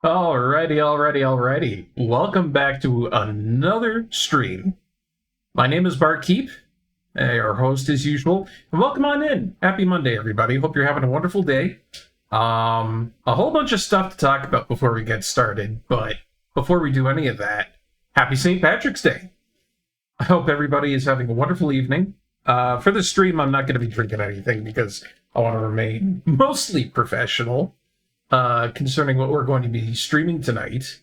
Alrighty. Welcome back to another stream. My name is Barkeep, our host as usual, and welcome on in. Happy Monday, everybody. Hope you're having a wonderful day. A whole bunch of stuff to talk about before we get started, but before we do any of that, happy St. Patrick's Day. I hope everybody is having a wonderful evening. For this stream, I'm not going to be drinking anything because I want to remain mostly professional. Concerning what we're going to be streaming tonight.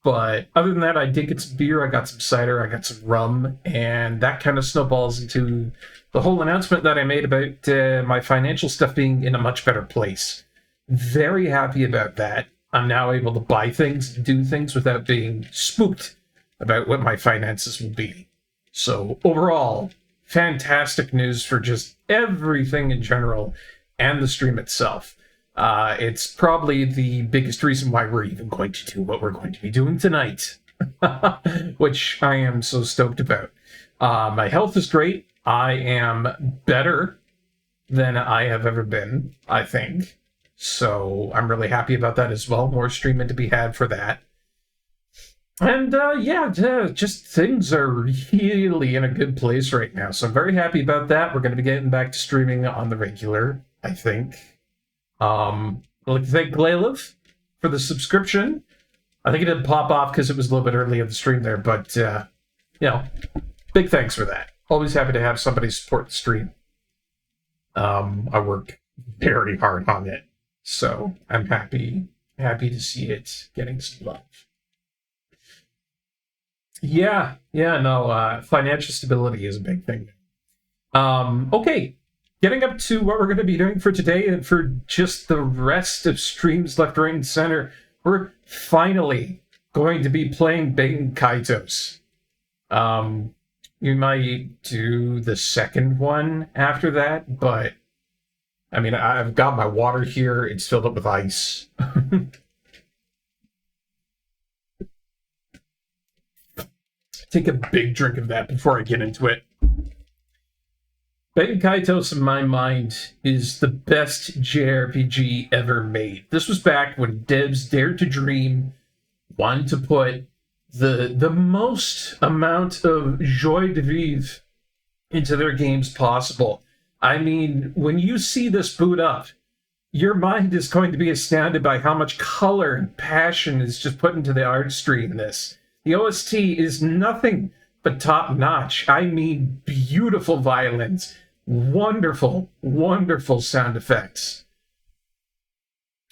But other than that, I did get some beer, I got some cider, I got some rum, and that kind of snowballs into the whole announcement that I made about my financial stuff being in a much better place. Very happy about that. I'm now able to buy things, do things without being spooked about what my finances will be. So overall, fantastic news for just everything in general and the stream itself. It's probably the biggest reason why we're even going to do what we're going to be doing tonight, which I am so stoked about. My health is great. I am better than I have ever been, I think. So I'm really happy about that as well. More streaming to be had for that. And just things are really in a good place right now. So I'm very happy about that. We're going to be getting back to streaming on the regular, I think. I'd like to thank Glayliv for the subscription. I think it didn't pop off because it was a little bit early in the stream there, but, big thanks for that. Always happy to have somebody support the stream. I work very hard on it, so I'm happy to see it getting some love. Financial stability is a big thing. Okay. Getting up to what we're going to be doing for today and for just the rest of streams left, right, and center, we're finally going to be playing Baten Kaitos. We might do the second one after that, but I mean, I've got my water here. It's filled up with ice. Take a big drink of that before I get into it. Baten Kaitos, in my mind, is the best JRPG ever made. This was back when devs dared to dream, wanted to put the most amount of joie de vivre into their games possible. I mean, when you see this boot up, your mind is going to be astounded by how much color and passion is just put into the artistry in this. The OST is nothing but top-notch. I mean, beautiful violins. Wonderful sound effects.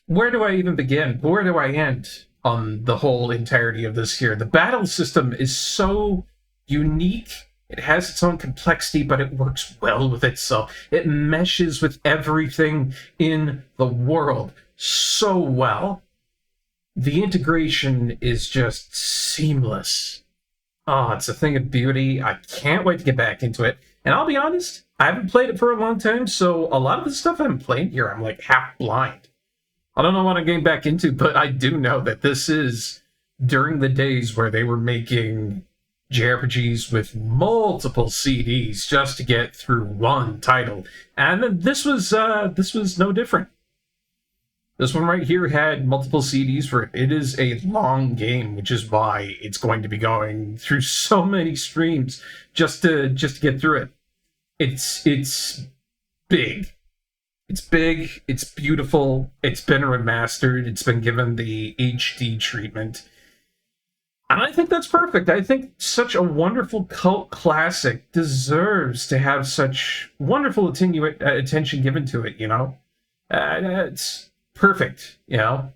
Where do I even begin? Where do I end on the whole entirety of this here? The battle system is so unique. It has its own complexity, but it works well with itself. It meshes with everything in the world so well. The integration is just seamless. Oh, it's a thing of beauty. I can't wait to get back into it. And I'll be honest, I haven't played it for a long time, so a lot of the stuff I'm playing here, I'm like half blind. I don't know what I'm getting back into, but I do know that this is during the days where they were making JRPGs with multiple CDs just to get through one title. And then this was no different. This one right here had multiple CDs for it. It is a long game, which is why it's going to be going through so many streams just to get through it. It's big. It's big, it's beautiful, it's been remastered, it's been given the HD treatment. And I think that's perfect. I think such a wonderful cult classic deserves to have such wonderful attention given to it, you know? It's perfect, you know?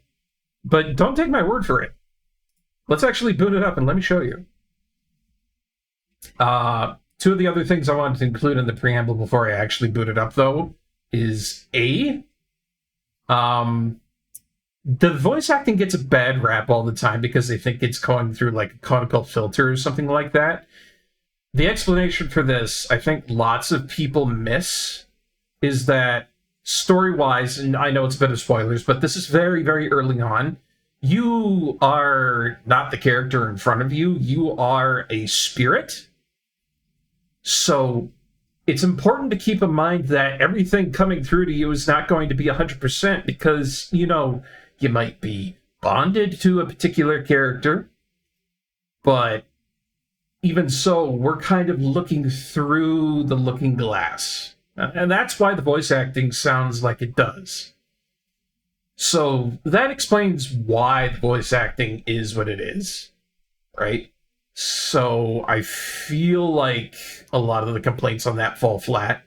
But don't take my word for it. Let's actually boot it up and let me show you. Two of the other things I wanted to include in the preamble before I actually boot it up, though, is the voice acting gets a bad rap all the time because they think it's going through like a conical filter or something like that. The explanation for this, I think lots of people miss, is that story-wise, and I know it's a bit of spoilers, but this is very, very early on, you are not the character in front of you, you are a spirit. So it's important to keep in mind that everything coming through to you is not going to be 100% because, you know, you might be bonded to a particular character, but even so, we're kind of looking through the looking glass. And that's why the voice acting sounds like it does. So that explains why the voice acting is what it is, right? So I feel like a lot of the complaints on that fall flat.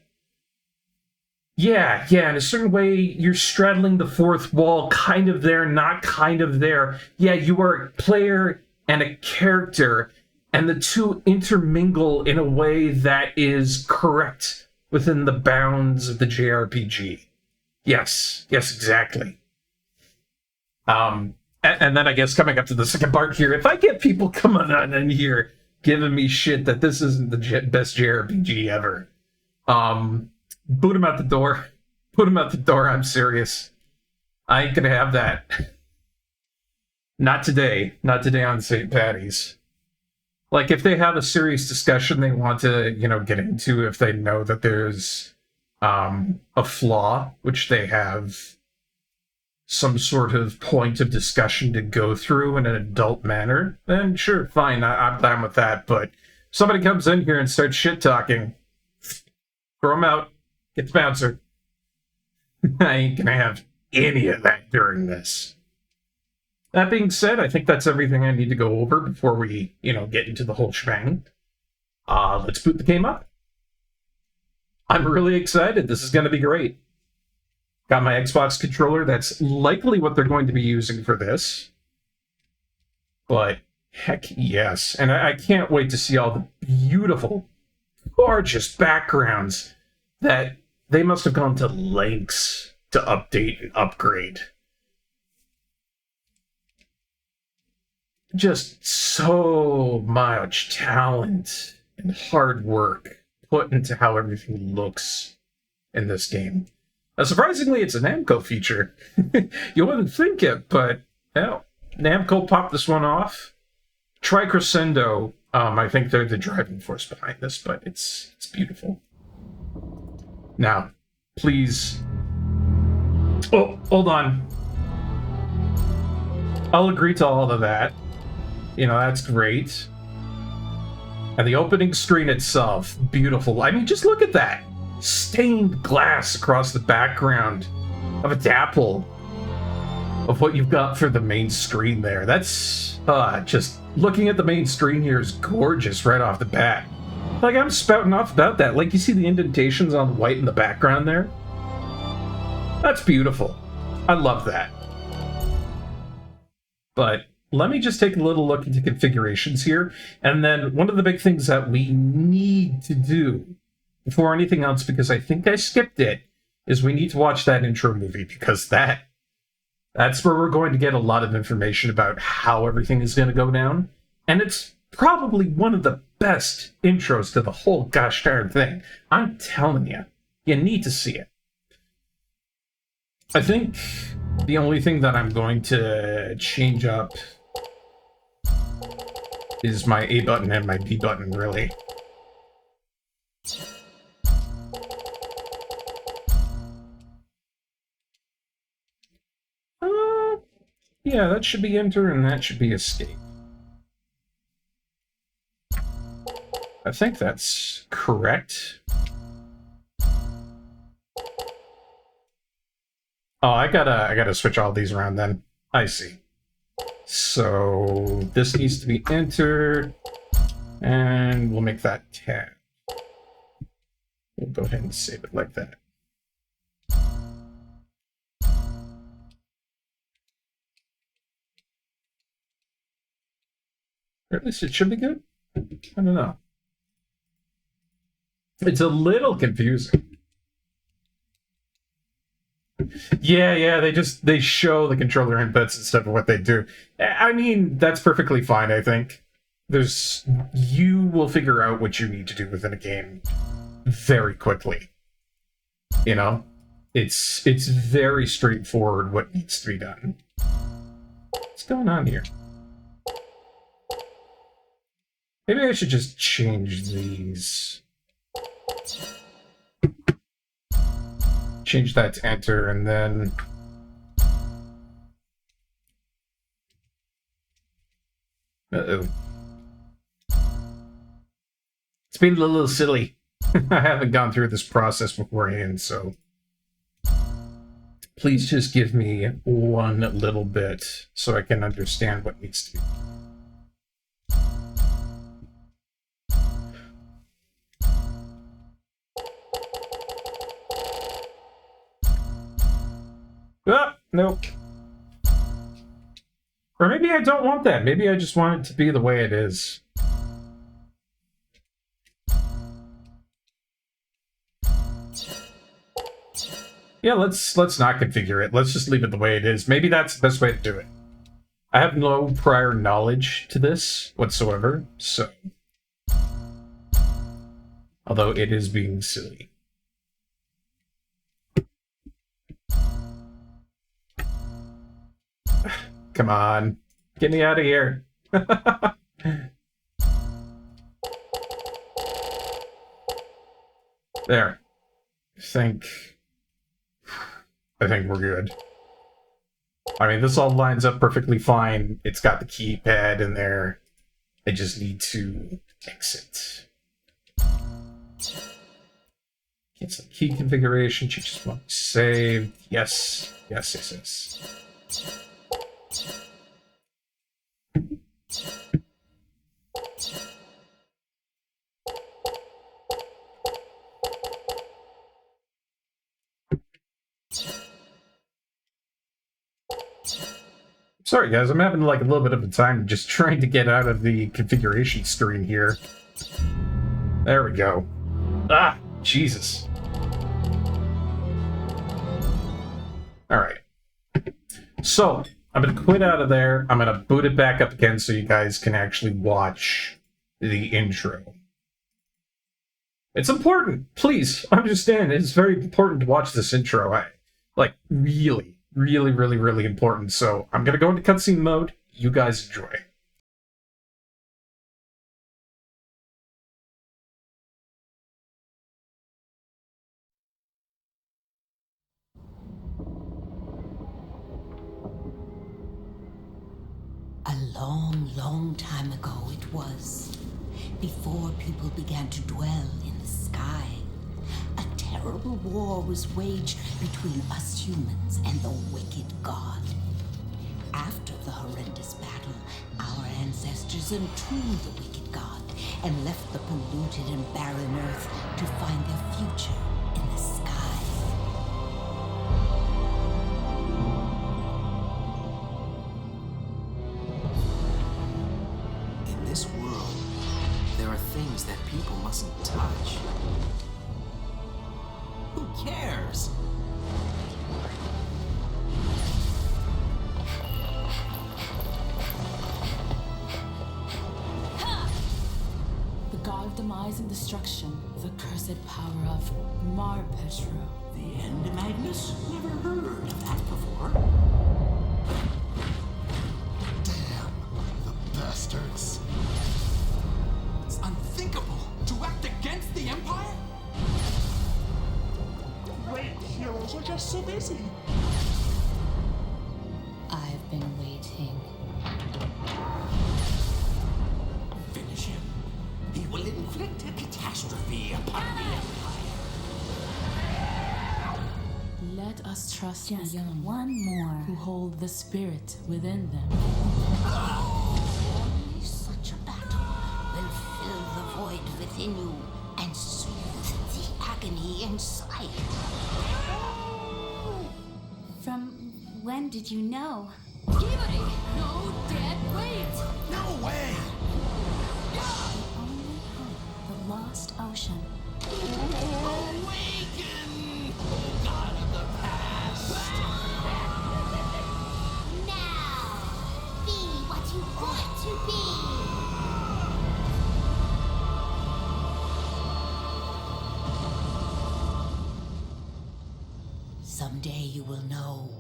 Yeah, in a certain way, you're straddling the fourth wall, kind of there, not kind of there. Yeah, you are a player and a character, and the two intermingle in a way that is correct within the bounds of the JRPG. Yes, exactly. And then I guess coming up to the second part here, if I get people coming on in here giving me shit that this isn't the best JRPG ever, boot them out the door. Put them out the door, I'm serious. I ain't gonna have that. Not today. Not today on St. Patty's. Like, if they have a serious discussion they want to, get into, if they know that there's a flaw, which they have some sort of point of discussion to go through in an adult manner, then sure, fine, I'm down with that. But somebody comes in here and starts shit-talking, throw them out, get the bouncer. I ain't gonna have any of that during this. That being said, I think that's everything I need to go over before we, get into the whole shebang. Let's boot the game up. I'm really excited. This is going to be great. Got my Xbox controller. That's likely what they're going to be using for this. But heck yes. And I can't wait to see all the beautiful, gorgeous backgrounds that they must have gone to lengths to update and upgrade. Just so much talent and hard work put into how everything looks in this game. Surprisingly, it's a Namco feature. You wouldn't think it, but Namco popped this one off. Try Crescendo. I think they're the driving force behind this, but it's beautiful. Now, please. Oh, hold on. I'll agree to all of that. That's great. And the opening screen itself, beautiful. I mean, just look at that. Stained glass across the background of a dapple of what you've got for the main screen there. That's, just looking at the main screen here is gorgeous right off the bat. Like, I'm spouting off about that. Like, you see the indentations on the white in the background there? That's beautiful. I love that. But let me just take a little look into configurations here. And then one of the big things that we need to do before anything else, because I think I skipped it, is we need to watch that intro movie, because that's where we're going to get a lot of information about how everything is going to go down. And it's probably one of the best intros to the whole gosh darn thing. I'm telling you, you need to see it. I think the only thing that I'm going to change up is my A button and my B button, really. Yeah, that should be enter and that should be escape. I think that's correct. Oh, I gotta switch all these around then. I see. So this needs to be entered, and we'll make that tab. We'll go ahead and save it like that. Or at least it should be good. I don't know. It's a little confusing. Yeah, they show the controller inputs instead of what they do. I mean, that's perfectly fine, I think. You will figure out what you need to do within a game very quickly. It's very straightforward what needs to be done. What's going on here? Maybe I should just change these. Change that to enter, and then Uh-oh. It's been a little silly. I haven't gone through this process beforehand, so please just give me one little bit so I can understand what needs to be. Ah, nope. Or maybe I don't want that. Maybe I just want it to be the way it is. Yeah, let's not configure it. Let's just leave it the way it is. Maybe that's the best way to do it. I have no prior knowledge to this whatsoever, so... Although it is being silly. Come on. Get me out of here. There. I think we're good. I mean, this all lines up perfectly fine. It's got the keypad in there. I just need to exit. Cancel key configuration. Changes won't be saved. Yes. Yes, yes, yes. Sorry guys, I'm having like a little bit of a time just trying to get out of the configuration screen here. There we go. Ah, Jesus. Alright. So, I'm going to quit out of there. I'm going to boot it back up again so you guys can actually watch the intro. It's important. Please, understand. It's very important to watch this intro. Really, really, really, really important. So, I'm going to go into cutscene mode. You guys enjoy. A long, long time ago it was, before people began to dwell in the sky. A terrible war was waged between us humans and the wicked god. After the horrendous battle, our ancestors entombed the wicked god and left the polluted and barren earth to find their future in the sky. In this world, there are things that people mustn't touch. Who cares? The god of demise and destruction, the cursed power of Marpetro. The end, Magnus? Never heard of that before. Damn, the bastards. It's unthinkable to act against the Empire? Great heroes are just so busy. I've been waiting. Finish him. He will inflict a catastrophe upon the Empire. Let us trust the Just young one more. who hold the spirit within them. Only such a battle will fill the void within you and soothe the agony inside. From when did you know? Gibbery! No dead weight! No way! Only hope, the lost ocean. Awaken! God of the past! Now, be what you want to be. Someday you will know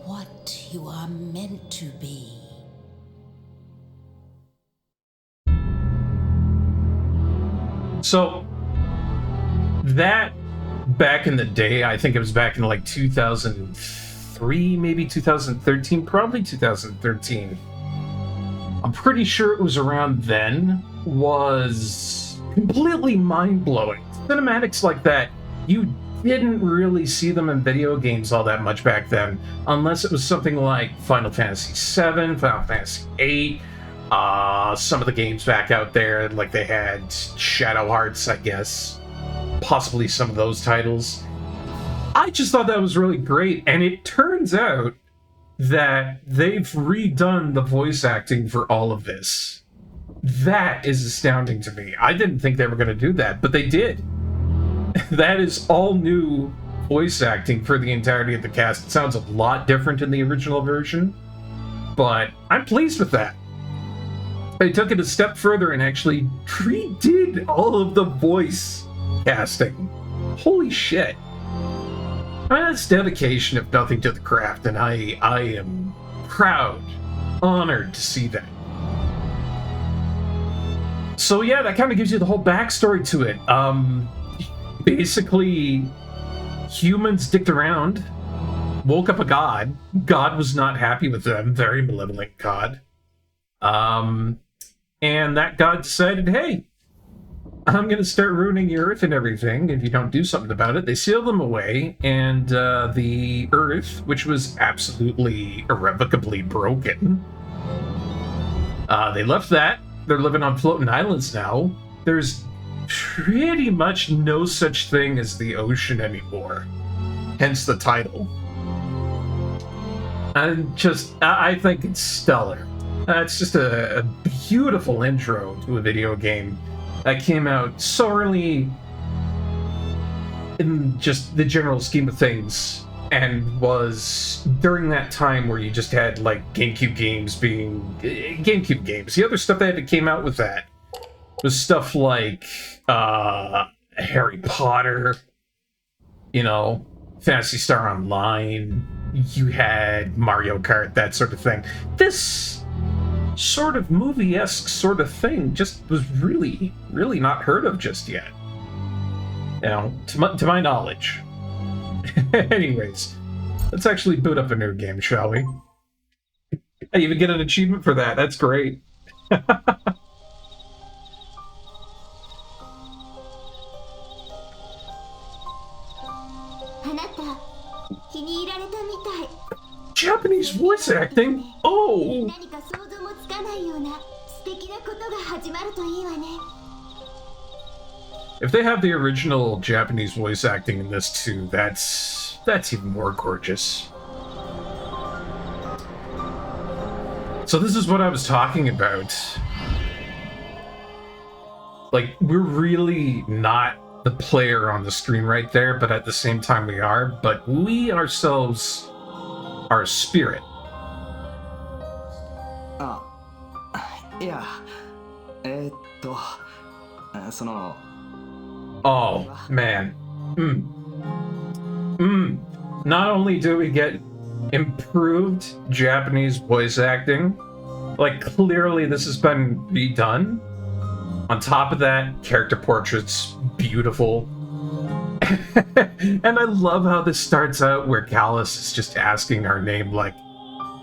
what you are meant to be. So, that, back in the day, I think it was back in like 2003, maybe 2013, probably 2013. I'm pretty sure it was around then, was completely mind-blowing. Cinematics like that, you didn't really see them in video games all that much back then, unless it was something like Final Fantasy VII, Final Fantasy VIII, some of the games back out there, like they had Shadow Hearts, I guess, possibly some of those titles. I just thought that was really great, and it turns out that they've redone the voice acting for all of this. That is astounding to me. I didn't think they were going to do that, but they did. That is all new voice acting for the entirety of the cast. It sounds a lot different in the original version, but I'm pleased with that. They took it a step further and actually redid all of the voice casting. Holy shit. That's dedication, if nothing, to the craft, and I am proud, honored to see that. So yeah, that kind of gives you the whole backstory to it. Basically, humans dicked around, woke up a god. God was not happy with them, very malevolent god. And that god decided, hey, I'm going to start ruining the Earth and everything if you don't do something about it. They sealed them away, and the Earth, which was absolutely irrevocably broken, they left that. They're living on floating islands now. There's pretty much no such thing as the ocean anymore. Hence the title. I think it's stellar. It's just a beautiful intro to a video game that came out so early in just the general scheme of things, and was during that time where you just had like GameCube games being GameCube games. The other stuff that came out with that was stuff like Harry Potter, you know, Phantasy Star Online. You had Mario Kart, that sort of thing. This sort of movie-esque sort of thing just was really not heard of just yet, you know, to my knowledge. Anyways, let's actually boot up a new game, shall we? I even get an achievement for that. That's great. Japanese voice acting? Oh! If they have the original Japanese voice acting in this too, that's even more gorgeous. So this is what I was talking about. Like, we're really not the player on the screen right there, but at the same time we are. But we ourselves are a spirit. Oh, man. Not only do we get improved Japanese voice acting, like, clearly this has been redone. On top of that, character portraits, beautiful. And I love how this starts out where Callus is just asking our name, like,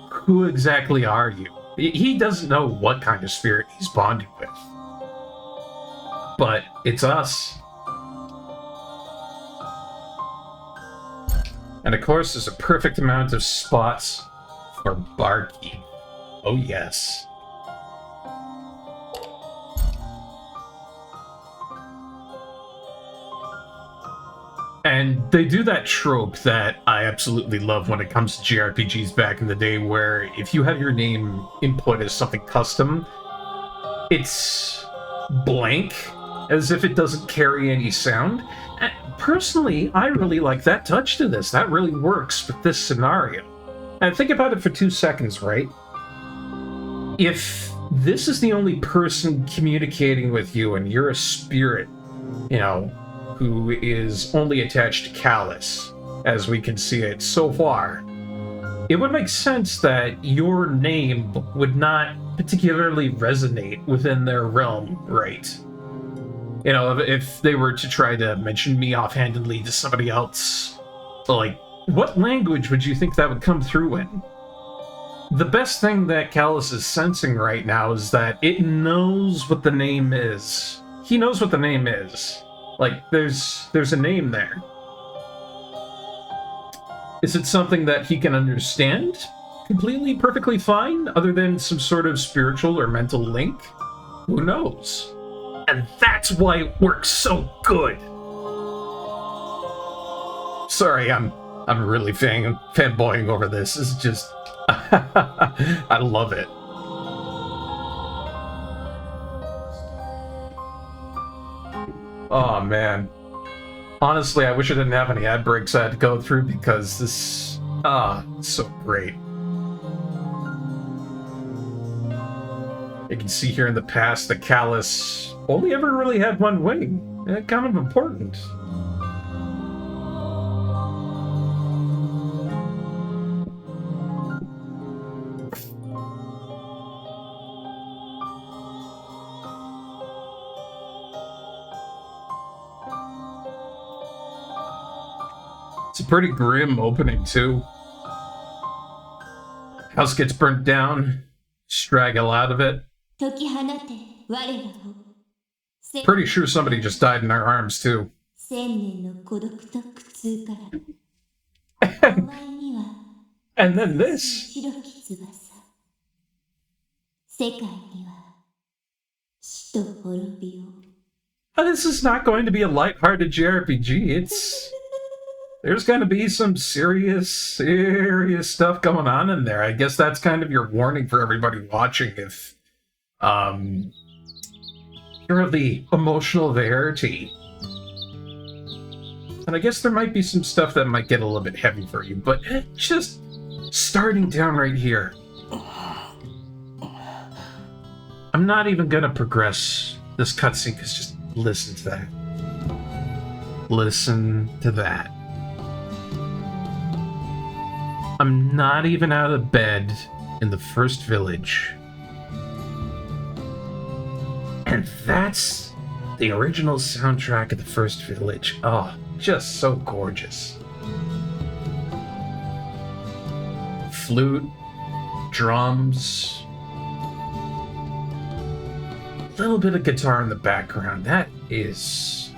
who exactly are you? He doesn't know what kind of spirit he's bonding with. But it's us. And of course, there's a perfect amount of spots for Barkeep. Oh yes. And they do that trope that I absolutely love when it comes to JRPGs back in the day, where if you have your name input as something custom, it's blank, as if it doesn't carry any sound. And personally, I really like that touch to this. That really works with this scenario. And think about it for 2 seconds, right? If this is the only person communicating with you and you're a spirit, you know, who is only attached to Callus, as we can see it so far, it would make sense that your name would not particularly resonate within their realm, right? You know, if they were to try to mention me offhandedly to somebody else, like, what language would you think that would come through in? The best thing that Callus is sensing right now is that it knows what the name is. He knows what the name is. Like, there's a name there. Is it something that he can understand completely, perfectly fine, other than some sort of spiritual or mental link? Who knows? And that's why it works so good. Sorry, I'm really fanboying over this. This is just... I love it. Oh, man. Honestly, I wish I didn't have any ad breaks I had to go through because this... it's so great. You can see here in the past that Callus only ever really had one wing. Kind of important. It's a pretty grim opening, too. House gets burnt down. Straggle out of it. Pretty sure somebody just died in our arms, too. And then this. This is not going to be a lighthearted JRPG. There's going to be some serious stuff going on in there. I guess that's kind of your warning for everybody watching if you're of the emotional variety. And I guess there might be some stuff that might get a little bit heavy for you, but just starting down right here. I'm not even going to progress this cutscene because just listen to that. Listen to that. I'm not even out of bed in the first village. And that's the original soundtrack of the first village. Oh, just so gorgeous. Flute, drums, a little bit of guitar in the background. That is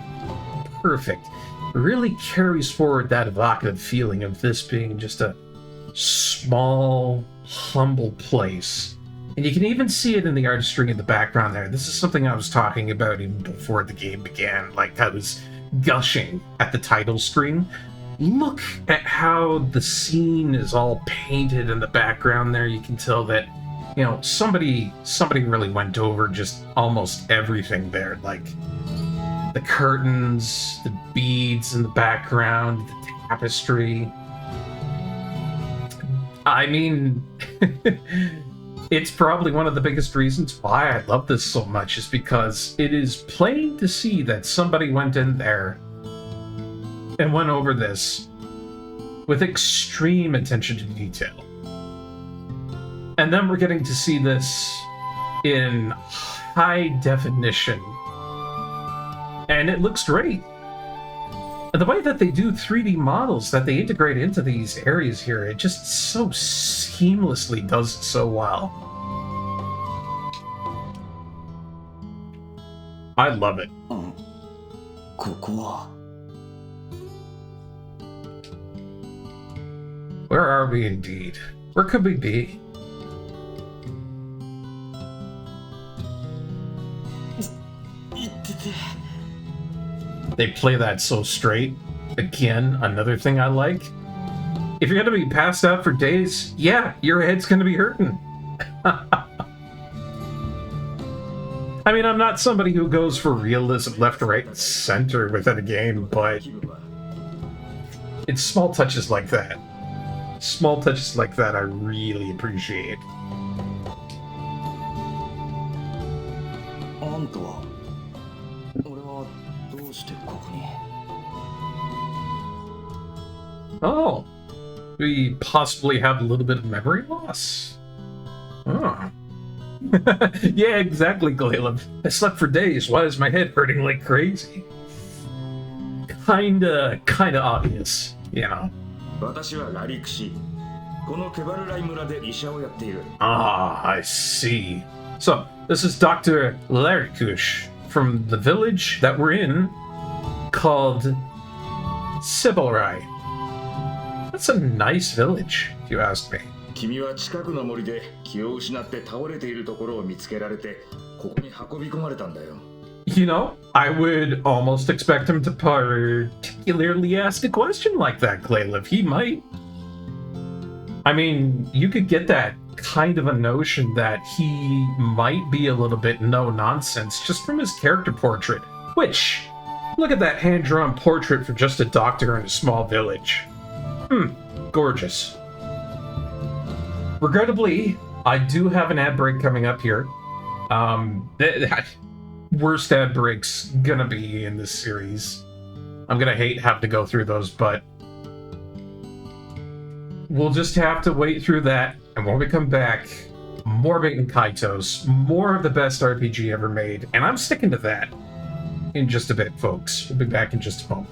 perfect. It really carries forward that evocative feeling of this being just a small, humble place. And you can even see it in the artistry in the background there. This is something I was talking about even before the game began. Like, I was gushing at the title screen. Look at how the scene is all painted in the background there. You can tell that, you know, somebody really went over just almost everything there. Like, the curtains, the beads in the background, the tapestry. I mean, it's probably one of the biggest reasons why I love this so much is because it is plain to see that somebody went in there and went over this with extreme attention to detail. And then we're getting to see this in high definition. And it looks great. And the way that they do 3D models that they integrate into these areas here, it just so seamlessly does it so well. I love it. Where are we indeed? Where could we be? They play that so straight. Again, another thing I like. If you're gonna be passed out for days, yeah, your head's gonna be hurting. I mean, I'm not somebody who goes for realism left, right, and center within a game, but it's small touches like that. Small touches like that I really appreciate. Oh, we possibly have a little bit of memory loss. Oh. Yeah, exactly, Caleb. I slept for days. Why is my head hurting like crazy? Kinda obvious, you know. このケバルライ村で医者をやっている。 Ah, I see. So, this is Dr. Lerkush from the village that we're in called Sibylrai. That's a nice village, if you ask me. 君は近くの森で気を失って倒れているところを見つけられて、ここに運び込まれたんだよ。 You know, I would almost expect him to particularly ask a question like that, Clayliv. He might. I mean, you could get that kind of a notion that he might be a little bit no-nonsense just from his character portrait. Which, look at that hand-drawn portrait for just a doctor in a small village. Gorgeous. Regrettably, I do have an ad break coming up here. That worst ad break's gonna be in this series. I'm gonna hate having to go through those, but we'll just have to wait through that, and when we come back, more Baten Kaitos, more of the best RPG ever made, and I'm sticking to that in just a bit, folks. We'll be back in just a moment.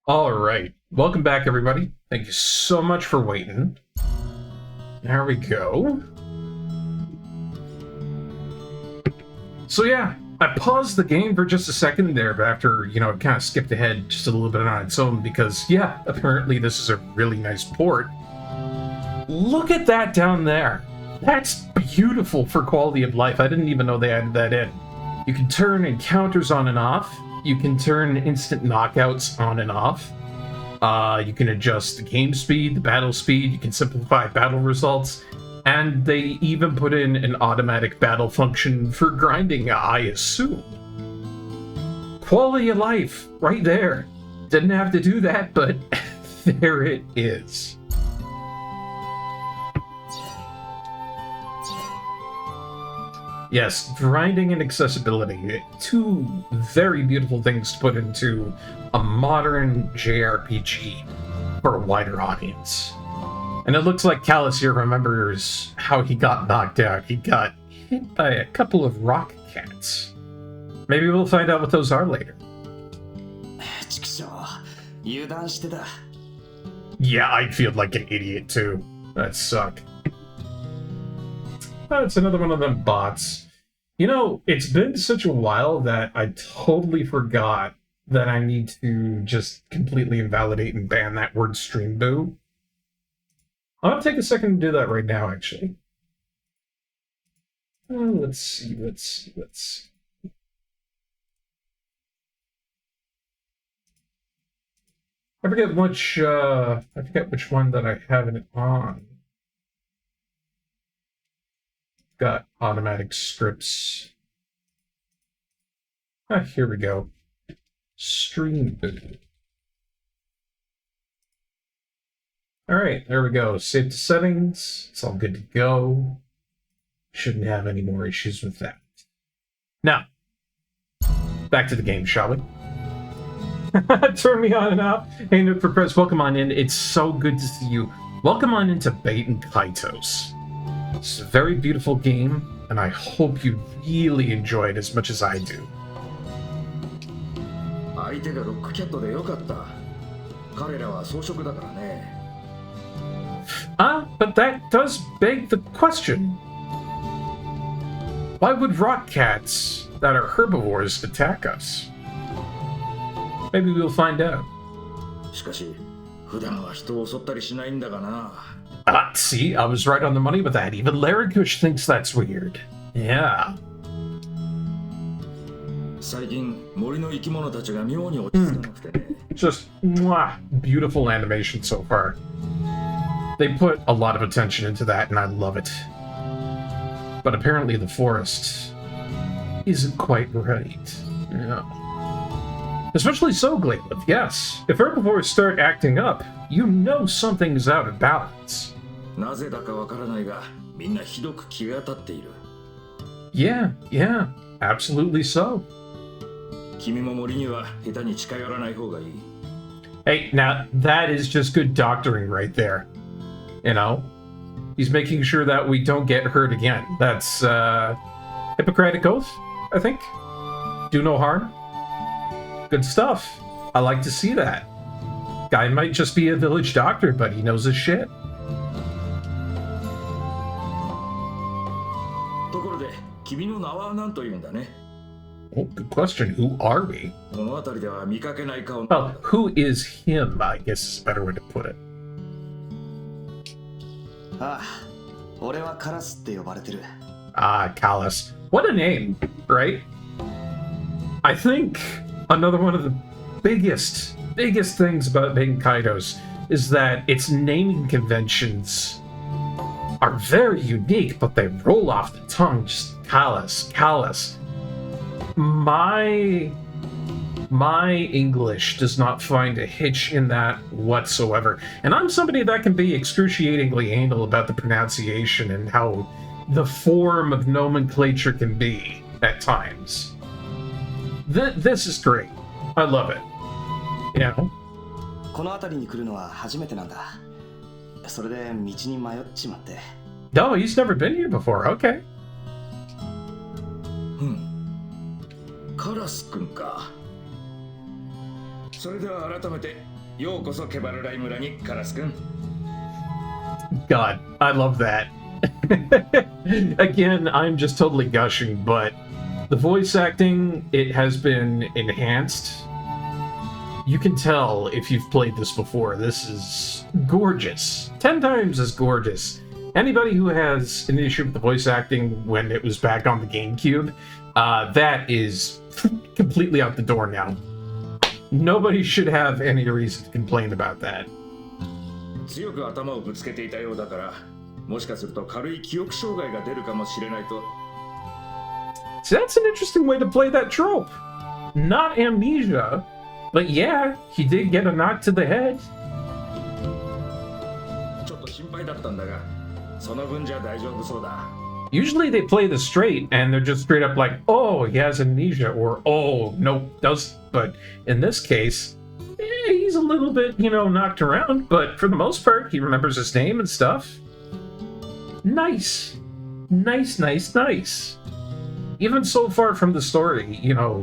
All right. Welcome back, everybody. Thank you so much for waiting. There we go. So yeah, I paused the game for just a second there, but after, you know, it kind of skipped ahead just a little bit on its own because, yeah, apparently this is a really nice port. Look at that down there. That's beautiful for quality of life. I didn't even know they added that in. You can turn encounters on and off. You can turn instant knockouts on and off. You can adjust the game speed, the battle speed. You can simplify battle results. And they even put in an automatic battle function for grinding, I assume. Quality of life, right there. Didn't have to do that, but there it is. Yes, grinding and accessibility. Two very beautiful things to put into a modern JRPG for a wider audience. And it looks like Callus here remembers how he got knocked out. He got hit by a couple of rock cats. Maybe we'll find out what those are later. Yeah, I'd feel like an idiot too. That'd suck. Oh, it's another one of them bots. You know, it's been such a while that I totally forgot that I need to just completely invalidate and ban that word stream boo. I'm gonna take a second to do that right now, actually. Let's see. I forget which one that I have it on. Got automatic scripts. Here we go. Stream boo. Alright, there we go. Save to settings. It's all good to go. Shouldn't have any more issues with that. Now, back to the game, shall we? Turn me on and off. Hey, Nook for Press, welcome on in. It's so good to see you. Welcome on into Baten Kaitos. It's a very beautiful game, and I hope you really enjoy it as much as I do. But that does beg the question. Why would rock cats that are herbivores attack us? Maybe we'll find out. See, I was right on the money with that. Even Larikush thinks that's weird. Yeah. Just beautiful animation so far. They put a lot of attention into that, and I love it. But apparently the forest isn't quite right. Yeah. Especially so, Gladelith, yes. If herbivores start acting up, you know something's out of balance. Yeah, absolutely so. Hey, now that is just good doctoring right there. You know? He's making sure that we don't get hurt again. That's, Hippocratic Oath, I think? Do no harm? Good stuff. I like to see that. Guy might just be a village doctor, but he knows his shit. Oh, good question. Who are we? Well, who is him, I guess is a better way to put it. Callus. What a name, right? I think another one of the biggest things about being Kaitos is that its naming conventions are very unique, but they roll off the tongue. Just Callus. My English does not find a hitch in that whatsoever. And I'm somebody that can be excruciatingly anal about the pronunciation and how the form of nomenclature can be at times. This is great. I love it. You know? No, he's never been here before. Okay. ようこそケバルライ村にカラスくん。 God, I love that. Again, I'm just totally gushing, but the voice acting, it has been enhanced. You can tell if you've played this before. This is gorgeous. 10 times as gorgeous. Anybody who has an issue with the voice acting when it was back on the GameCube, that is completely out the door now. Nobody should have any reason to complain about that. 強く頭をぶつけていたようだから、もしかすると軽い記憶障害が出るかもしれないと。 So that's an interesting way to play that trope. Not amnesia, but yeah, he did get a knock to the head. ちょっと心配だったんだが、その分じゃ大丈夫そうだ。 Usually they play this straight and they're just straight up like, oh, he has amnesia, or oh, nope, doesn't. But in this case, he's a little bit, knocked around, but for the most part, he remembers his name and stuff. Nice. Nice, nice, nice. Even so far from the story,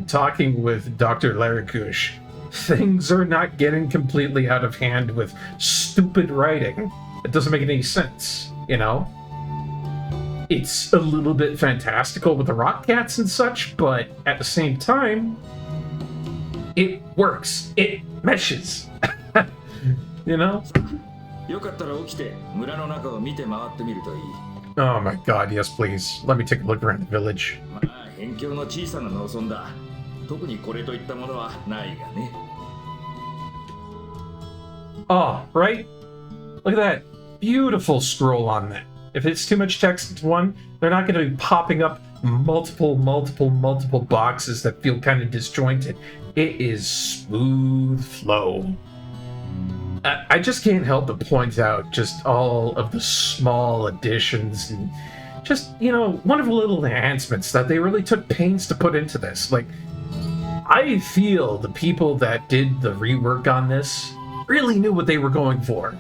talking with Dr. Larikush, things are not getting completely out of hand with stupid writing. It doesn't make any sense, It's a little bit fantastical with the rock cats and such, but at the same time, it works. It meshes. よかったら起きて村の中を見て回ってみるといい。 Oh my god, yes please. Let me take a look around the village. まあ、辺境の小さな農村だ。特にこれといったものはないがね。 Oh, right? Look at that. Beautiful scroll on that. If it's too much text into one, they're not going to be popping up multiple boxes that feel kind of disjointed. It is smooth flow. I just can't help but point out just all of the small additions and just, wonderful little enhancements that they really took pains to put into this. Like, I feel the people that did the rework on this really knew what they were going for.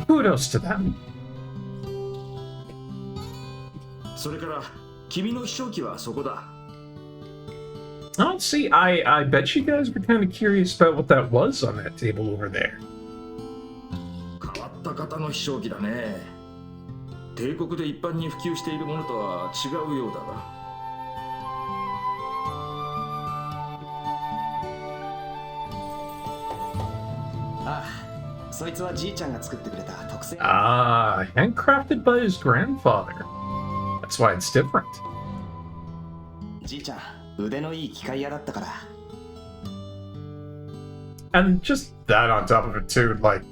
Kudos to them. それから君の秘書機はそこだ。 Oh, see, I bet you guys were kind of curious about what that was on that table over there. 変わった方の秘書機だね。帝国で一般に普及しているものとは違うようだが。ああ、そいつはじいちゃんが作ってくれた特製。Ah, handcrafted by his grandfather. That's why it's different. じいちゃん、腕のいい機械屋だったから。 And just that on top of it too, like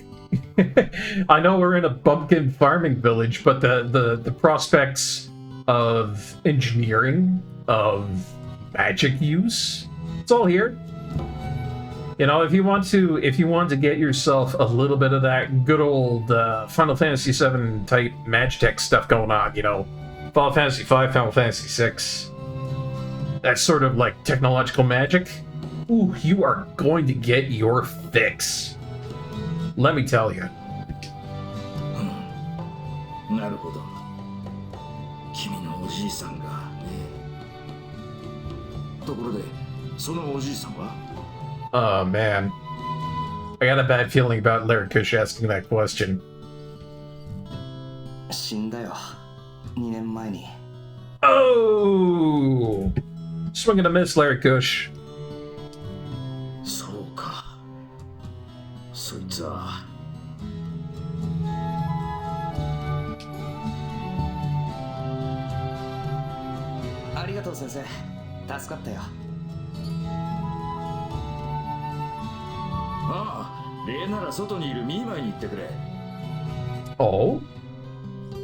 I know we're in a bumpkin farming village, but the prospects of engineering, of magic use, it's all here. If you want to get yourself a little bit of that good old Final Fantasy VII type Magitech stuff going on, Final Fantasy V, Final Fantasy VI, that sort of like technological magic, ooh, you are going to get your fix. Let me tell you. なるほど。君のおじいさんがね。ところで、そのおじいさんは？ Oh man, I got a bad feeling about Larikush asking that question. 死んだよ。2年前に。 Oh, swing and a miss, Larikush. そうか。そいつは。ありがとう先生。助かったよ。ああ、例なら外にいるミーマイに行ってくれ。 Oh?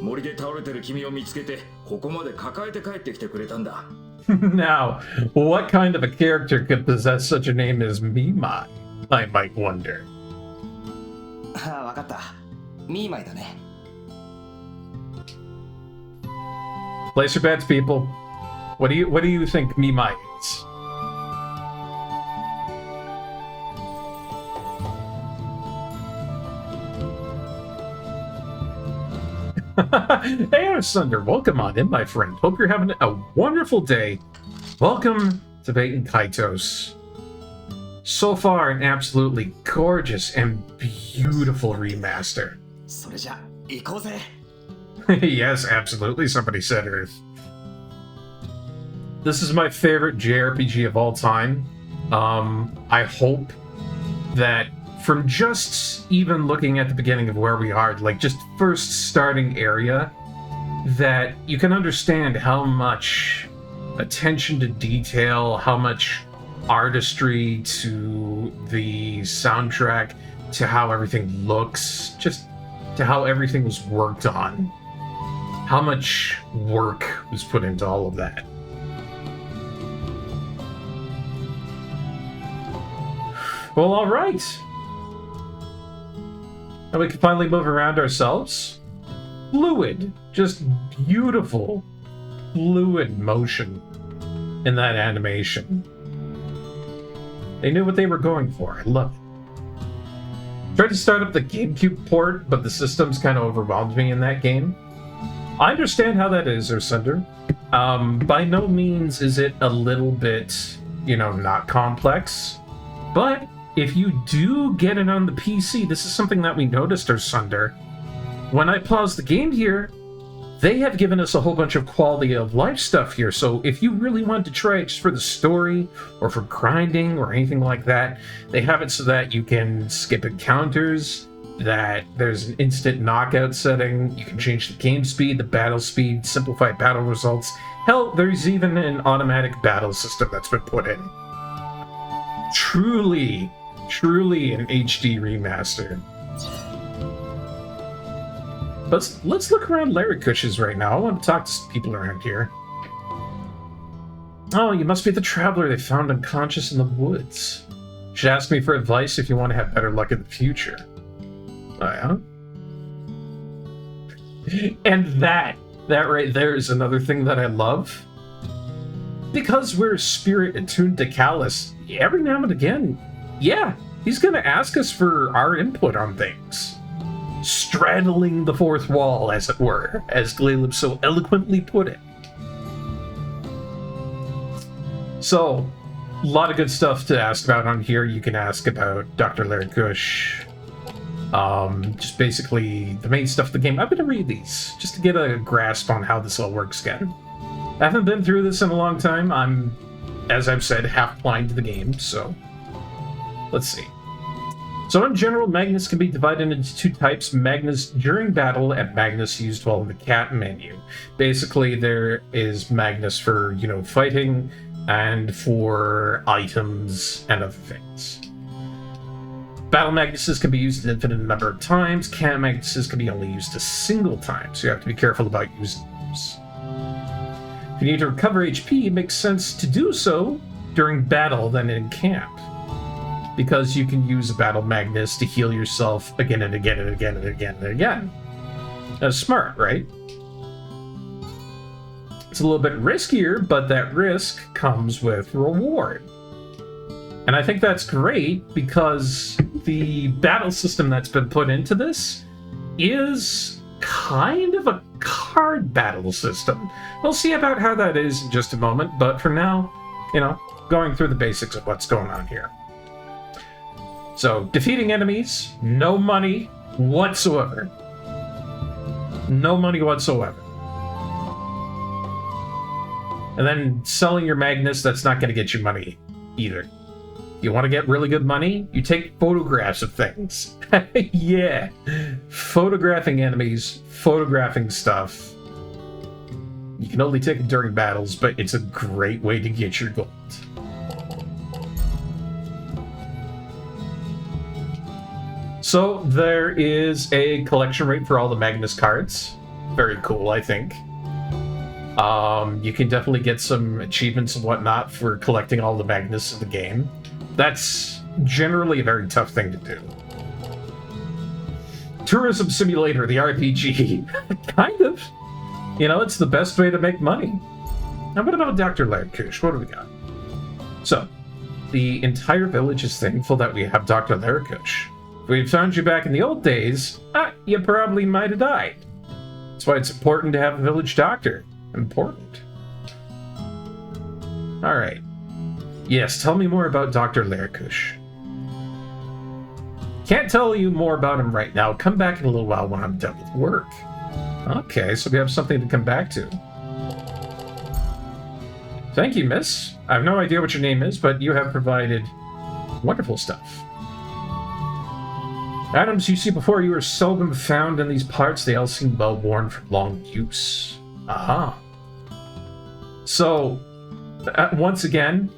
森で倒れてる君を見つけて、ここまで抱えて帰ってきてくれたんだ。Now, what kind of a character could possess such a name as Mimai? I might wonder. ああ、わかった。ミーマイだね。 Place your bets, people. What do you think Mimai is? Hey, Asunder, welcome on in, my friend. Hope you're having a wonderful day. Welcome to Baten Kaitos. So far, an absolutely gorgeous and beautiful remaster. それじゃ行こうぜ。 Yes, absolutely, somebody said Earth. This is my favorite JRPG of all time. I hope that from just even looking at the beginning of where we are, like just first starting area, that you can understand how much attention to detail, how much artistry to the soundtrack, to how everything looks, just to how everything was worked on. How much work was put into all of that. Well, all right. Now we can finally move around ourselves. Fluid, just beautiful, fluid motion in that animation. They knew what they were going for. I love it. Tried to start up the GameCube port, but the systems kind of overwhelmed me in that game. I understand how that is, Ursunder. By no means is it a little bit, not complex. But if you do get it on the PC, this is something that we noticed, Ursunder. When I pause the game here, they have given us a whole bunch of quality of life stuff here. So if you really want to try it just for the story or for grinding or anything like that, they have it so that you can skip encounters, that there's an instant knockout setting, you can change the game speed, the battle speed, simplify battle results. Hell, there's even an automatic battle system that's been put in. Truly an HD remaster. Let's look around Larrycush's right now. I want to talk to some people around here. Oh, you must be the traveler they found unconscious in the woods. You should ask me for advice if you want to have better luck in the future. Oh, yeah? And that right there is another thing that I love. Because we're spirit attuned to Callus, every now and again, yeah, he's going to ask us for our input on things. Straddling the fourth wall, as it were, as Glalib so eloquently put it. So, a lot of good stuff to ask about on here. You can ask about Dr. Larrycush. Just basically the main stuff of the game. I'm going to read these, just to get a grasp on how this all works again. I haven't been through this in a long time. I'm, as I've said, half blind to the game, so let's see. So in general, Magnus can be divided into two types, Magnus during battle and Magnus used while in the cat menu. Basically, there is Magnus for, fighting and for items and other things. Battle Magnuses can be used an infinite number of times. Cat Magnuses can be only used a single time, so you have to be careful about using those. If you need to recover HP, it makes sense to do so during battle than in camp, because you can use a Battle Magnus to heal yourself again and again and again and again and again. That's smart, right? It's a little bit riskier, but that risk comes with reward. And I think that's great because the battle system that's been put into this is kind of a card battle system. We'll see about how that is in just a moment, but for now, going through the basics of what's going on here. So, defeating enemies, no money whatsoever. No money whatsoever. And then selling your Magnus, that's not going to get you money either. You want to get really good money? You take photographs of things. Yeah. Photographing enemies, photographing stuff. You can only take it during battles, but it's a great way to get your gold. So there is a collection rate for all the Magnus cards. Very cool, I think. You can definitely get some achievements and whatnot for collecting all the Magnus in the game. That's generally a very tough thing to do. Tourism Simulator, the RPG. Kind of. It's the best way to make money. Now, what about Dr. Larrycush? What do we got? So, the entire village is thankful that we have Dr. Larrycush. If we'd found you back in the old days, you probably might have died. That's why it's important to have a village doctor. Important. Alright. Yes, tell me more about Dr. Larikush. Can't tell you more about him right now. Come back in a little while when I'm done with work. Okay, so we have something to come back to. Thank you, miss. I have no idea what your name is, but you have provided wonderful stuff. Items you see before you are seldom found in these parts. They all seem well worn from long use. Aha. So, once again,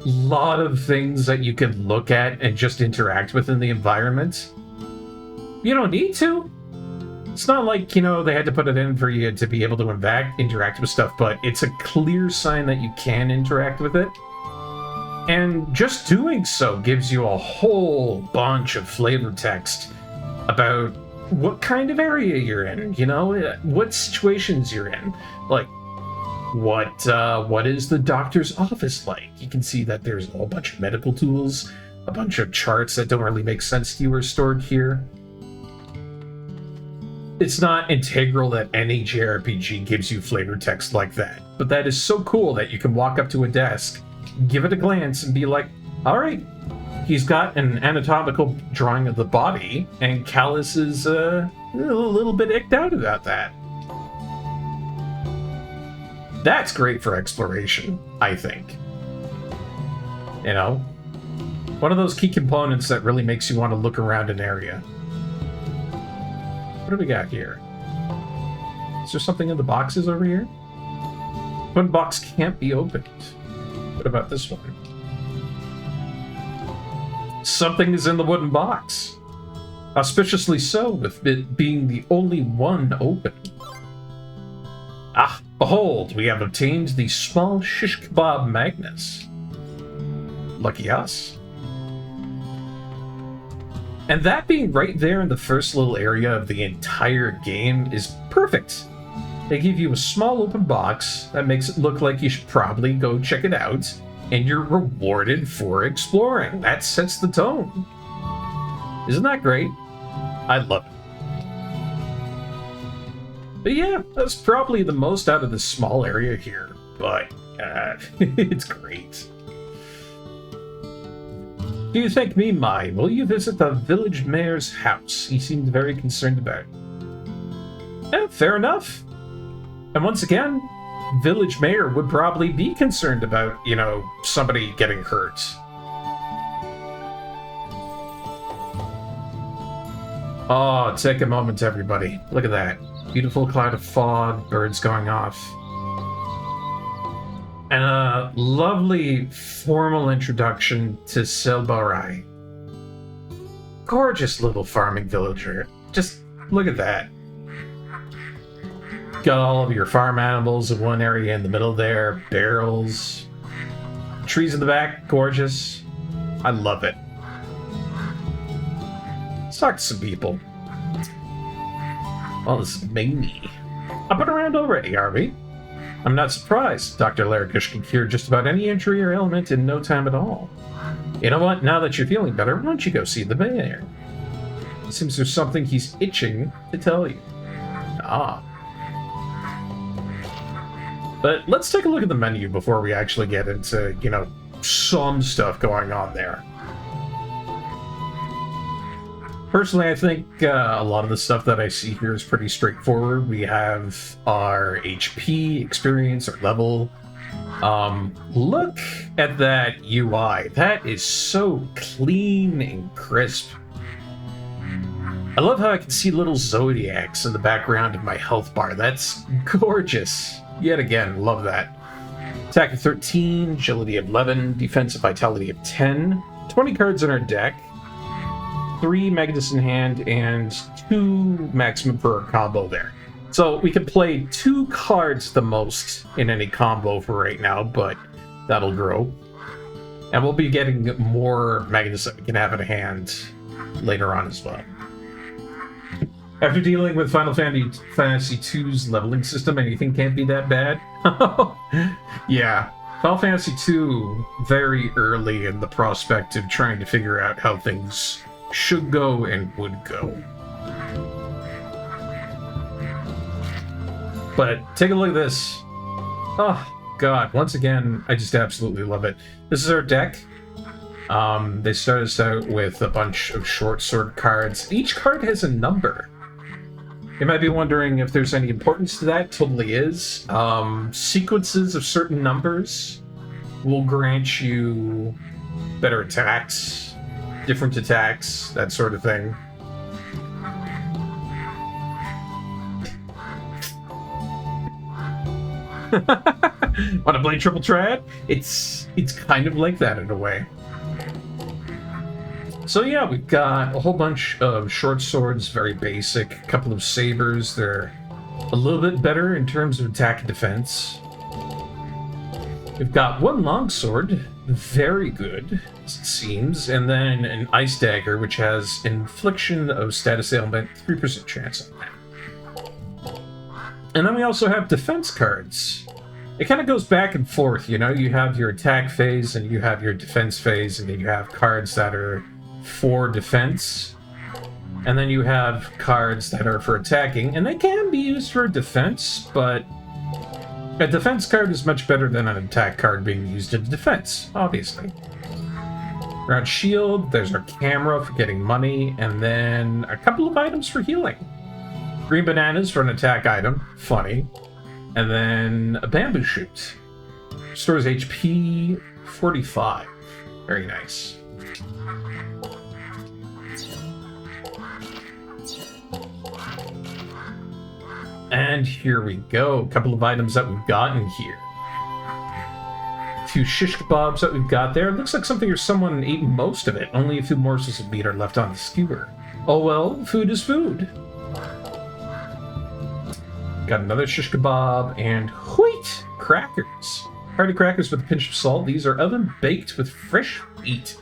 a lot of things that you can look at and just interact with in the environment. You don't need to. It's not like, you know, they had to put it in for you to be able to interact with stuff, but it's a clear sign that you can interact with it. And just doing so gives you a whole bunch of flavor text about what kind of area you're in, you know, what situations you're in. Like, what is the doctor's office like? You can see that there's a whole bunch of medical tools, a bunch of charts that don't really make sense to you are stored here. It's not integral that any JRPG gives you flavor text like that, but that is so cool that you can walk up to a desk, give it a glance, and be like, all right, he's got an anatomical drawing of the body, and Callus is a little bit icked out about that. That's great for exploration, I think. You know? One of those key components that really makes you want to look around an area. What do we got here? Is there something in the boxes over here? One box can't be opened. What about this one? Something is in the wooden box. Auspiciously so, with it being the only one open. Ah, behold, we have obtained the small shish kebab Magnus. Lucky us. And that being right there in the first little area of the entire game is perfect. They give you a small open box that makes it look like you should probably go check it out, and you're rewarded for exploring. That sets the tone. Isn't that great? I love it. But yeah, that's probably the most out of this small area here, but it's great. Do you think me, Mai? Will you visit the village mayor's house? He seemed very concerned about it. Yeah, fair enough. And once again, village mayor would probably be concerned about, you know, somebody getting hurt. Oh, take a moment, everybody. Look at that. Beautiful cloud of fog, birds going off. And a lovely formal introduction to Silbarai. Gorgeous little farming villager. Just look at that. Got all of your farm animals in one area in the middle there, barrels, trees in the back, gorgeous. I love it. Let's talk to some people. Well, this is Mamie. Up and around already, are we? I'm not surprised. Dr. Larikush can cure just about any injury or ailment in no time at all. You know what? Now that you're feeling better, why don't you go see the mayor? Seems there's something he's itching to tell you. Ah. But let's take a look at the menu before we actually get into, you know, some stuff going on there. Personally, I think a lot of the stuff that I see here is pretty straightforward. We have our HP, experience, our level. Look at that UI. That is so clean and crisp. I love how I can see little zodiacs in the background of my health bar. That's gorgeous. Yet again, love that. Attack of 13, agility of 11, defensive vitality of 10, 20 cards in our deck. 3 Magnus in hand, and 2 maximum for a combo there. So we can play 2 cards the most in any combo for right now, but that'll grow. And we'll be getting more Magnus that we can have in hand later on as well. After dealing with Final Fantasy II's leveling system, anything can't be that bad? Yeah. Final Fantasy II, very early in the prospect of trying to figure out how things should go and would go. But take a look at this. Oh, god, once again, I just absolutely love it. This is our deck. They start us out with a bunch of short sword cards. Each card has a number. You might be wondering if there's any importance to that. Totally is. Sequences of certain numbers will grant you better attacks, different attacks, that sort of thing. Want to play Triple Triad? It's kind of like that in a way. So yeah, we've got a whole bunch of short swords, very basic. A couple of sabers, they're a little bit better in terms of attack and defense. We've got one longsword, very good, as it seems, and then an ice dagger, which has infliction of status ailment, 3% chance on that. And then we also have defense cards. It kind of goes back and forth, you know? You have your attack phase, and you have your defense phase, and then you have cards that are for defense. And then you have cards that are for attacking, and they can be used for defense, but a defense card is much better than an attack card being used in defense, obviously. Around shield, there's our camera for getting money, and then a couple of items for healing. Green bananas for an attack item, funny. And then a bamboo shoot. Stores HP 45. Very nice. And here we go. A couple of items that we've gotten here. A few shish kebabs that we've got there. It looks like something or someone ate most of it. Only a few morsels of meat are left on the skewer. Oh well, food is food. Got another shish kebab and wheat crackers. Hearty crackers with a pinch of salt. These are oven baked with fresh wheat.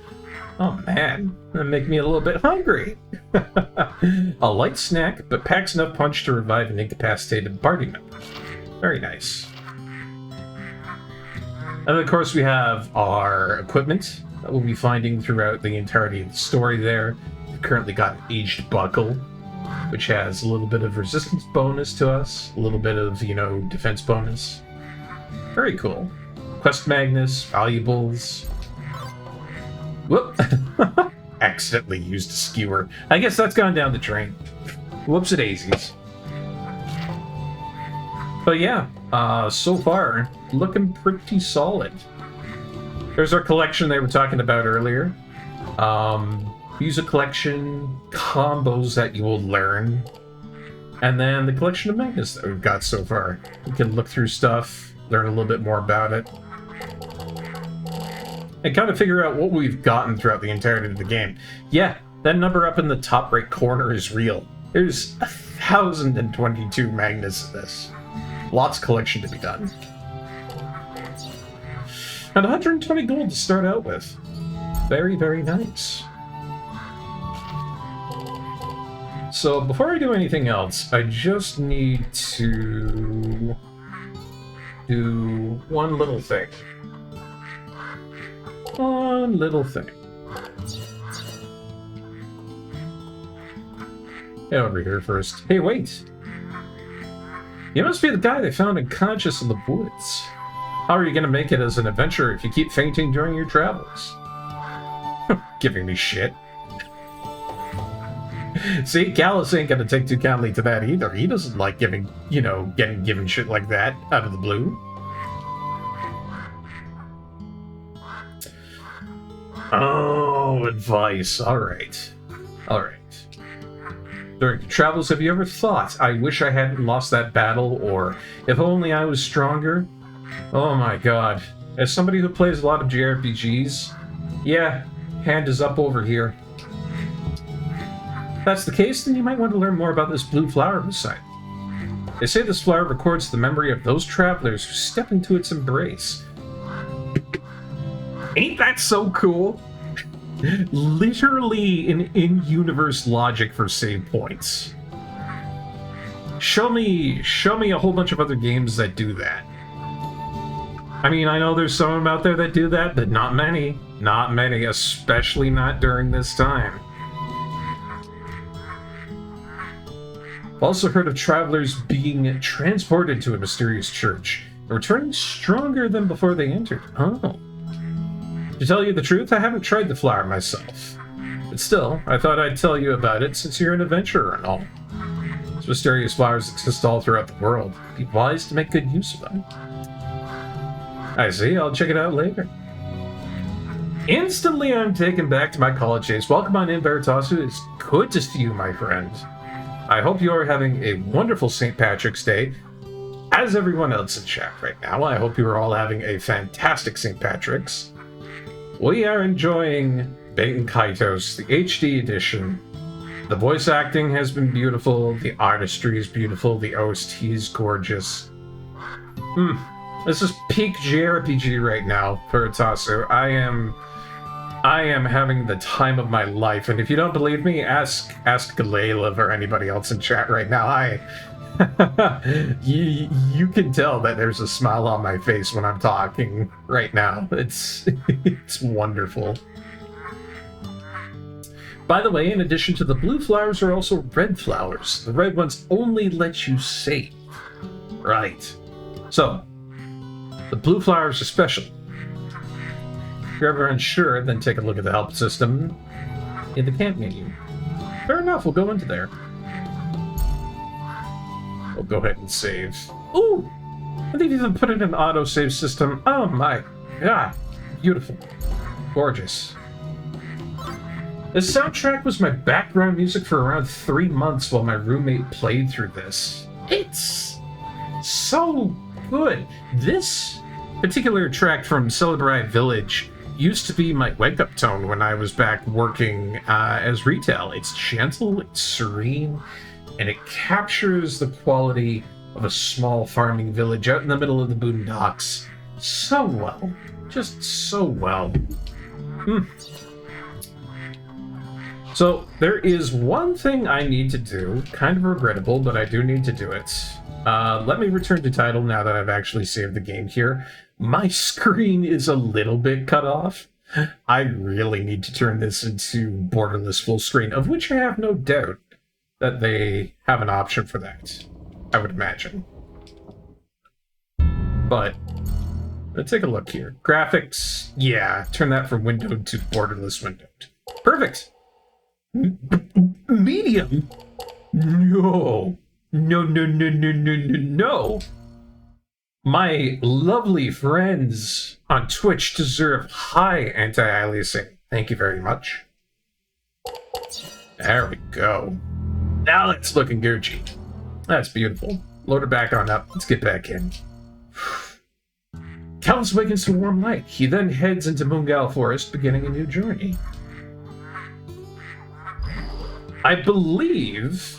Oh man, that make me a little bit hungry. A light snack, but packs enough punch to revive an incapacitated party member. Very nice. And then, of course, we have our equipment that we'll be finding throughout the entirety of the story there. We've currently got an aged buckle, which has a little bit of resistance bonus to us, a little bit of, you know, defense bonus. Very cool. Quest Magnus, valuables. Whoop! Accidentally used a skewer. I guess that's gone down the drain. Whoops-a-daisies. But yeah, so far, looking pretty solid. There's our collection they were talking about earlier. Music collection, combos that you will learn, and then the collection of magnets that we've got so far. You can look through stuff, learn a little bit more about it, and kind of figure out what we've gotten throughout the entirety of the game. Yeah, that number up in the top right corner is real. There's 1,022 magnets in this. Lots of collection to be done. And 120 gold to start out with. Very, very nice. So before I do anything else, I just need to do one little thing. One little thing. Get over here first. Hey, wait! You must be the guy they found unconscious in the woods. How are you going to make it as an adventurer if you keep fainting during your travels? Giving me shit. See, Callus ain't gonna take too kindly to that either. He doesn't like getting given shit like that out of the blue. Oh, advice. Alright. Alright. During your travels, have you ever thought, I wish I hadn't lost that battle, or if only I was stronger? Oh my god. As somebody who plays a lot of JRPGs, yeah, hand is up over here. If that's the case, then you might want to learn more about this blue flower beside it. They say this flower records the memory of those travelers who step into its embrace. Ain't that so cool? Literally an in-universe logic for save points. Show me a whole bunch of other games that do that. I mean, I know there's some out there that do that, but not many. Not many, especially not during this time. I've also heard of travelers being transported to a mysterious church. returning stronger than before they entered. Oh. To tell you the truth, I haven't tried the flower myself. But still, I thought I'd tell you about it since you're an adventurer and all. These mysterious flowers exist all throughout the world. Be wise to make good use of them. I see, I'll check it out later. Instantly, I'm taken back to my college days. Welcome on in, Veritasu. It's good to see you, my friend. I hope you are having a wonderful St. Patrick's Day. As everyone else in chat right now, I hope you are all having a fantastic St. Patrick's. We are enjoying Baten Kaitos, the HD edition. The voice acting has been beautiful, the artistry is beautiful, the OST is gorgeous. This is peak JRPG right now, Veritasu. I am having the time of my life, and if you don't believe me, ask Galelav or anybody else in chat right now. You can tell that there's a smile on my face when I'm talking right now. It's wonderful. By the way, in addition to the blue flowers are also red flowers. The red ones only let you save. Right. So, the blue flowers are special. If you're ever unsure, then take a look at the help system in the camp menu. Fair enough, we'll go into there. We'll go ahead and save. Ooh! They've even put in an auto-save system. Oh my god. Beautiful. Gorgeous. The soundtrack was my background music for around 3 months while my roommate played through this. It's so good. This particular track from Celebrai Village used to be my wake-up tone when I was back working as retail. It's gentle, it's serene, and it captures the quality of a small farming village out in the middle of the boondocks so well. Just so well. So, there is one thing I need to do, kind of regrettable, but I do need to do it. Let me return to title now that I've actually saved the game here. My screen is a little bit cut off. I really need to turn this into borderless full screen, of which I have no doubt that they have an option for that, I would imagine. But, let's take a look here. Graphics, yeah, turn that from windowed to borderless windowed. Perfect! Medium? No. No. My lovely friends on Twitch deserve high anti-aliasing. Thank you very much. There we go. Now that's looking Gucci. That's beautiful. Load it back on up. Let's get back in. Calus awakens to warm light. He then heads into Moongal Forest, beginning a new journey. I believe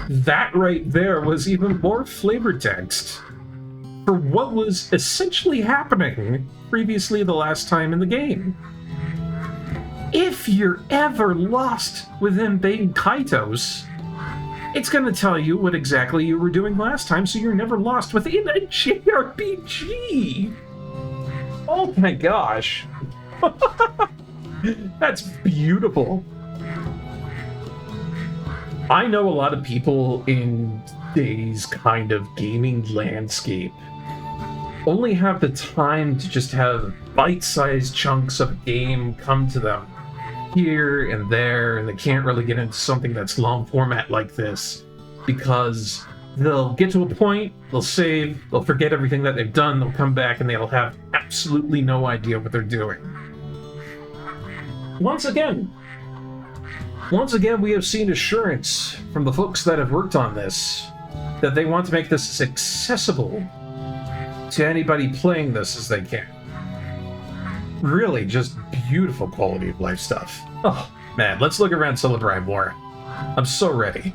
that right there was even more flavor text for what was essentially happening previously the last time in the game. If you're ever lost within Baten Kaitos, it's going to tell you what exactly you were doing last time, so you're never lost within a JRPG. Oh my gosh. That's beautiful. I know a lot of people in today's kind of gaming landscape only have the time to just have bite-sized chunks of a game come to them here and there, and they can't really get into something that's long format like this because they'll get to a point, they'll save, they'll forget everything that they've done, they'll come back and they'll have absolutely no idea what they're doing. Once again, we have seen assurance from the folks that have worked on this that they want to make this as accessible to anybody playing this as they can. Really, just beautiful quality of life stuff. Oh, man, let's look around Celebrai more. I'm so ready.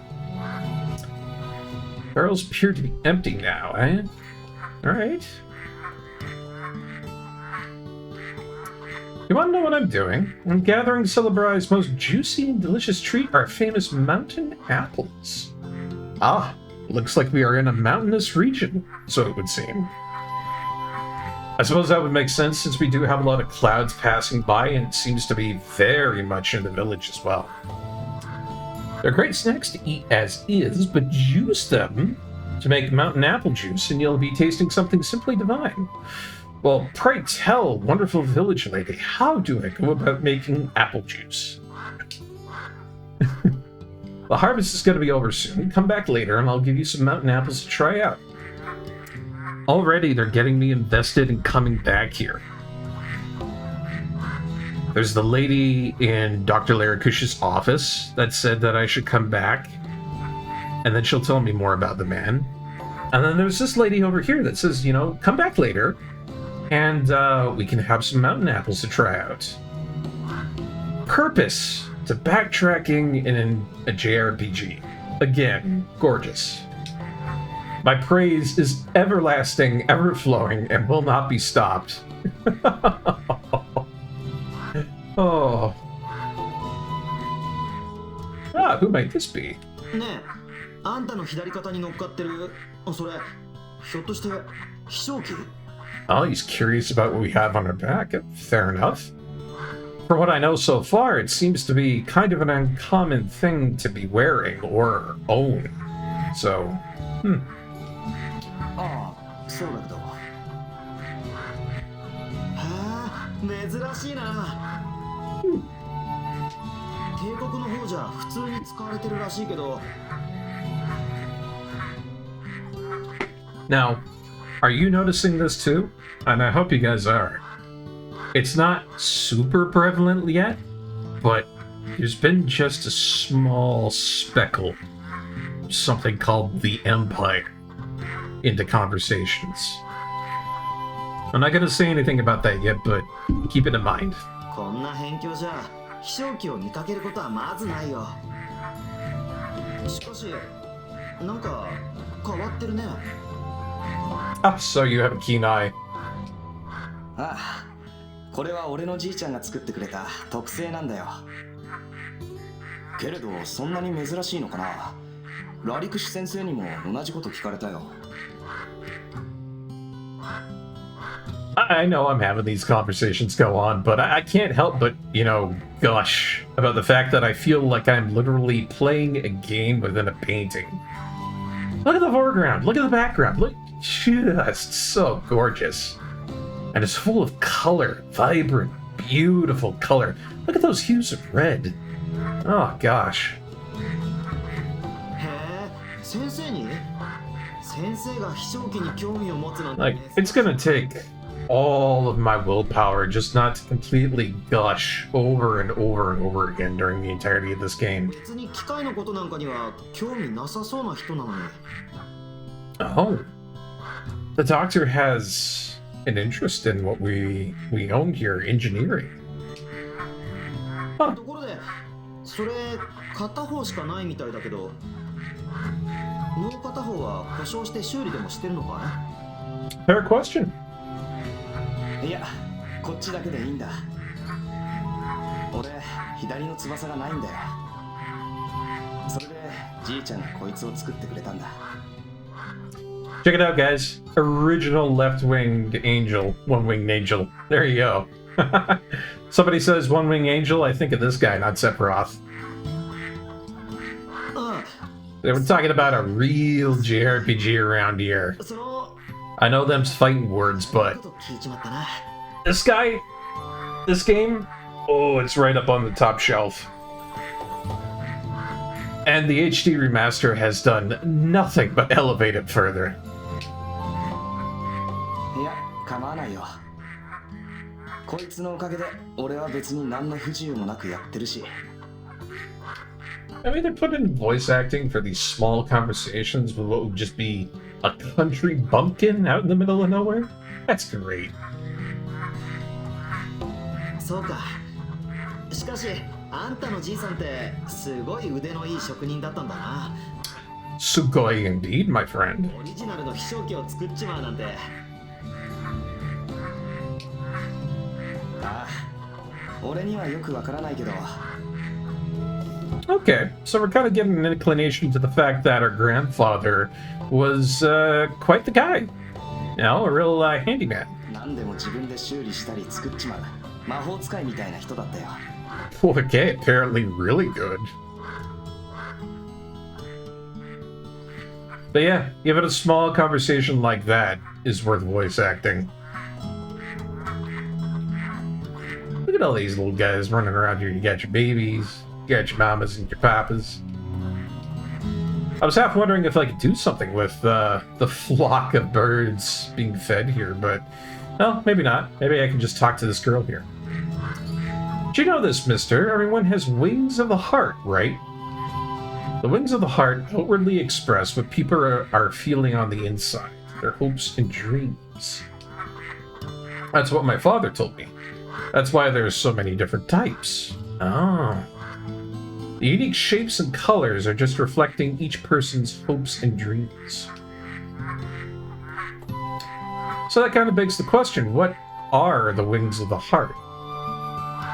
Barrels appear to be empty now, eh? Alright. You want to know what I'm doing? I'm gathering Celebrai's most juicy and delicious treat, our famous mountain apples. Ah, looks like we are in a mountainous region, so it would seem. I suppose that would make sense since we do have a lot of clouds passing by and it seems to be very much in the village as well. They're great snacks to eat as is, but juice them to make mountain apple juice, and you'll be tasting something simply divine. Well, pray tell, wonderful village lady, how do I go about making apple juice? The harvest is going to be over soon. Come back later and I'll give you some mountain apples to try out. Already they're getting me invested in coming back here. There's the lady in Dr. Larakush's office that said that I should come back. And then she'll tell me more about the man. And then there's this lady over here that says, you know, come back later and we can have some mountain apples to try out. Purpose to backtracking in a JRPG. Again, gorgeous. My praise is everlasting, ever-flowing, and will not be stopped. Oh. Ah, who might this be? ねえ、あんたの左肩に乗っかってる、それ、ひょっとして、飛翔機? Oh, he's curious about what we have on our back. Fair enough. From what I know so far, it seems to be kind of an uncommon thing to be wearing or own. So, ああ、そうだけど。はあ、珍しいな。帝国の方じゃ普通に使われてるらしいけど。Now, are you noticing this too? And I hope you guys are. It's not super prevalent yet, but there's been just a small speckle, something called the Empire, into conversations. I'm not gonna say anything about that yet, but keep it in mind. こんな辺境じゃ飛翔機を見かけることはまずないよ。しかし、なんか変わってるね。Ah, so you have a keen eye. ああ、これは俺のじいちゃんが作ってくれた特製なんだよ。けれどそんなに珍しいのかな。ラリクシ先生にも同じこと聞かれたよ。I know I'm having these conversations go on, but I can't help but, you know, gush about the fact that I feel like I'm literally playing a game within a painting. Look at the foreground, look at the background, look, just so gorgeous. And it's full of color, vibrant, beautiful color. Look at those hues of red. Oh, gosh. へえ、先生に？先生が飛翔機に興味を持つなんて。Like, it's gonna take all of my willpower just not to completely gush over and over and over again during the entirety of this game. 別に機械のことなんかには興味なさそうな人なのに。Oh. The doctor has an interest in what we own here, engineering. Huh. ところで、それ片方しかないみたいだけど、もう片方は故障して修理でもしてるのかい？ Fair question. いや、こっちだけでいいんだ。俺、左の翼がないんだよ。それで、じいちゃんがこいつを作ってくれたんだ。Check it out, guys. Original left-winged angel, one-winged angel. There you go. Somebody says one-winged angel, I think of this guy, not Sephiroth. They were talking about a real JRPG around here. I know them's fighting words, but this guy, this game, oh, it's right up on the top shelf. And the HD remaster has done nothing but elevate it further. いや、構わないよ。こいつのおかげで俺は別に何の不自由もなくやってるし。I mean, they're putting in voice acting for these small conversations with what would just be a country bumpkin out in the middle of nowhere. That's great. そうか。しかし、あんたのじいさんってすごい腕のいい職人だったんだな。Sugoi indeed, my friend. オリジナルの飛翔機を作っちまうなんて。ああ、俺にはよくわからないけど。Okay, so we're kind of getting an inclination to the fact that our grandfather was quite the guy. You know, a real handyman. 何でも自分で修理したり作っちまう魔法使いみたいな人だったよ。Okay, apparently really good. But yeah, even a small conversation like that is worth voice acting. Look at all these little guys running around here. You got your babies, you got your mamas and your papas. I was half wondering if I could do something with the flock of birds being fed here, but well, maybe not. Maybe I can just talk to this girl here. Do you know this, mister? Everyone has wings of the heart, right? The wings of the heart outwardly express what people are feeling on the inside, their hopes and dreams. That's what my father told me. That's why there's so many different types. Oh. The unique shapes and colors are just reflecting each person's hopes and dreams. So that kind of begs the question, what are the wings of the heart?